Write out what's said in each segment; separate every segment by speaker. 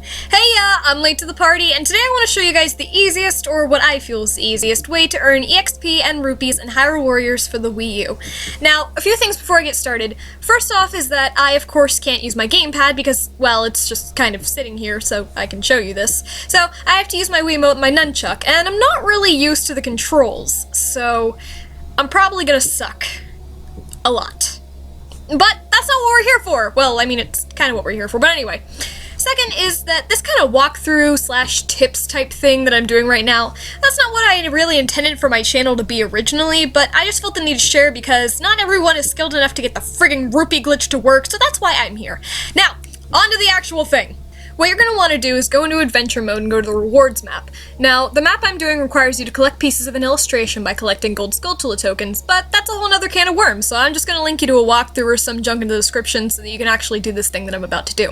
Speaker 1: Hey, I'm late to the party, and today I want to show you guys the easiest, or what I feel is the easiest, way to earn EXP and rupees in Hyrule Warriors for the Wii U. Now, a few things before I get started. First off is that I, of course, can't use my gamepad because, well, it's just kind of sitting here so I can show you this. So, I have to use my Wiimote and my nunchuck, and I'm not really used to the controls, so I'm probably gonna suck. A lot. But that's not what we're here for! Well, I mean, it's kind of what we're here for, but anyway. Second is that this kind of walkthrough slash tips type thing that I'm doing right now, that's not what I really intended for my channel to be originally, but I just felt the need to share because not everyone is skilled enough to get the friggin' rupee glitch to work, so that's why I'm here. Now, on to the actual thing. What you're going to want to do is go into adventure mode and go to the rewards map. Now, the map I'm doing requires you to collect pieces of an illustration by collecting gold Skulltula tokens, but that's a whole other can of worms, so I'm just going to link you to a walkthrough or some junk in the description so that you can actually do this thing that I'm about to do.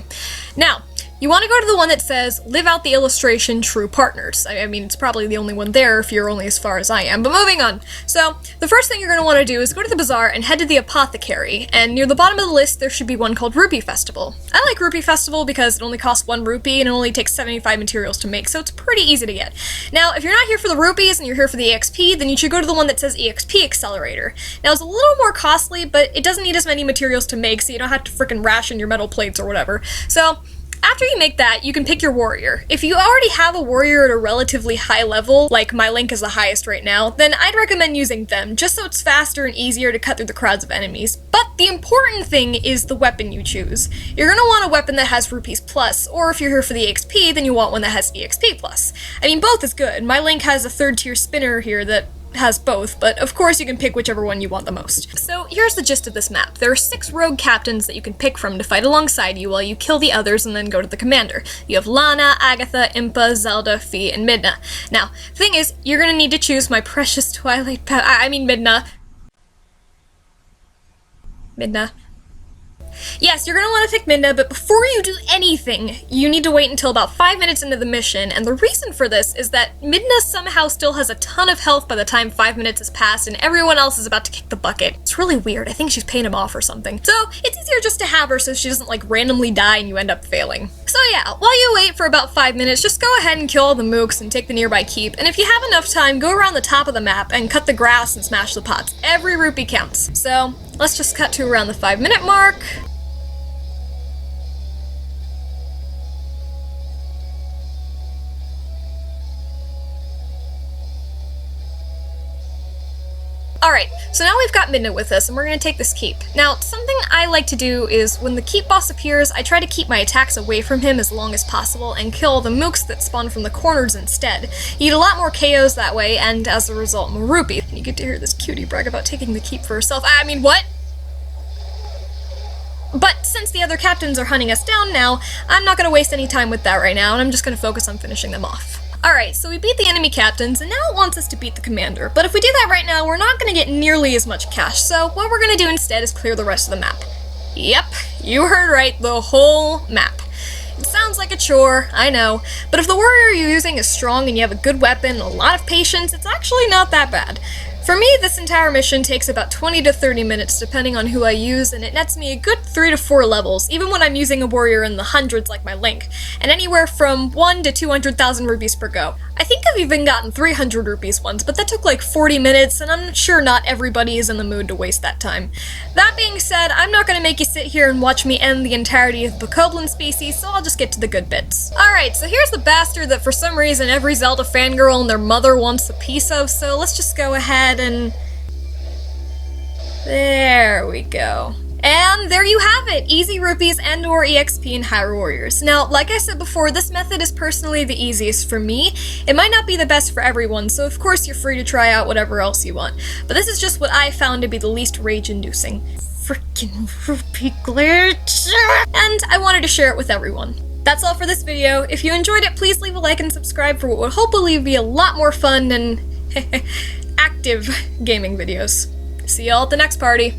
Speaker 1: Now, you want to go to the one that says, live out the illustration true partners. I mean, it's probably the only one there if you're only as far as I am, but moving on. So, the first thing you're going to want to do is go to the bazaar and head to the apothecary, and near the bottom of the list there should be one called Rupee Festival. I like Rupee Festival because it only costs 1 rupee and it only takes 75 materials to make, so it's pretty easy to get. Now, if you're not here for the rupees and you're here for the EXP, then you should go to the one that says EXP Accelerator. Now, it's a little more costly, but it doesn't need as many materials to make, so you don't have to frickin' ration your metal plates or whatever. So, after you make that, you can pick your warrior. If you already have a warrior at a relatively high level, like my Link is the highest right now, then I'd recommend using them, just so it's faster and easier to cut through the crowds of enemies. But the important thing is the weapon you choose. You're gonna want a weapon that has rupees plus, or if you're here for the EXP, then you want one that has EXP plus. I mean, both is good. My Link has a 3rd tier spinner here that has both, but of course you can pick whichever one you want the most. So here's the gist of this map. There are 6 rogue captains that you can pick from to fight alongside you while you kill the others and then go to the commander. You have Lana, Agatha, Impa, Zelda, Fee, and Midna. Now, the thing is, you're gonna need to choose my precious Twilight Midna. Yes, you're going to want to pick Midna, but before you do anything, you need to wait until about 5 minutes into the mission, and the reason for this is that Midna somehow still has a ton of health by the time 5 minutes has passed, and everyone else is about to kick the bucket. It's really weird. I think she's paying him off or something. So, it's easier just to have her so she doesn't, like, randomly die and you end up failing. So yeah, while you wait for about 5 minutes, just go ahead and kill all the mooks and take the nearby keep, and if you have enough time, go around the top of the map and cut the grass and smash the pots. Every rupee counts. So, let's just cut to around the 5-minute mark. Alright, so now we've got Midna with us, and we're going to take this keep. Now, something I like to do is, when the keep boss appears, I try to keep my attacks away from him as long as possible, and kill the mooks that spawn from the corners instead. You get a lot more KOs that way, and as a result, more rupees. And you get to hear this cutie brag about taking the keep for herself. I mean, what? But since the other captains are hunting us down now, I'm not going to waste any time with that right now, and I'm just going to focus on finishing them off. Alright, so we beat the enemy captains, and now it wants us to beat the commander. But if we do that right now, we're not going to get nearly as much cash, so what we're going to do instead is clear the rest of the map. Yep, you heard right, the whole map. It sounds like a chore, I know, but if the warrior you're using is strong and you have a good weapon and a lot of patience, it's actually not that bad. For me, this entire mission takes about 20 to 30 minutes depending on who I use, and it nets me a good 3 to 4 levels, even when I'm using a warrior in the hundreds like my Link, and anywhere from 1 to 200,000 rupees per go. I think I've even gotten 300 rupees once, but that took like 40 minutes, and I'm sure not everybody is in the mood to waste that time. That being said, I'm not going to make you sit here and watch me end the entirety of the Bokoblin species, so I'll just get to the good bits. Alright, so here's the bastard that for some reason every Zelda fangirl and their mother wants a piece of, so let's just go ahead and there we go. And there you have it! Easy rupees and or EXP in Hyrule Warriors. Now, like I said before, this method is personally the easiest for me. It might not be the best for everyone, so of course you're free to try out whatever else you want. But this is just what I found to be the least rage-inducing. Frickin' rupee glitch! And I wanted to share it with everyone. That's all for this video. If you enjoyed it, please leave a like and subscribe for what would hopefully be a lot more fun and active gaming videos. See y'all at the next party.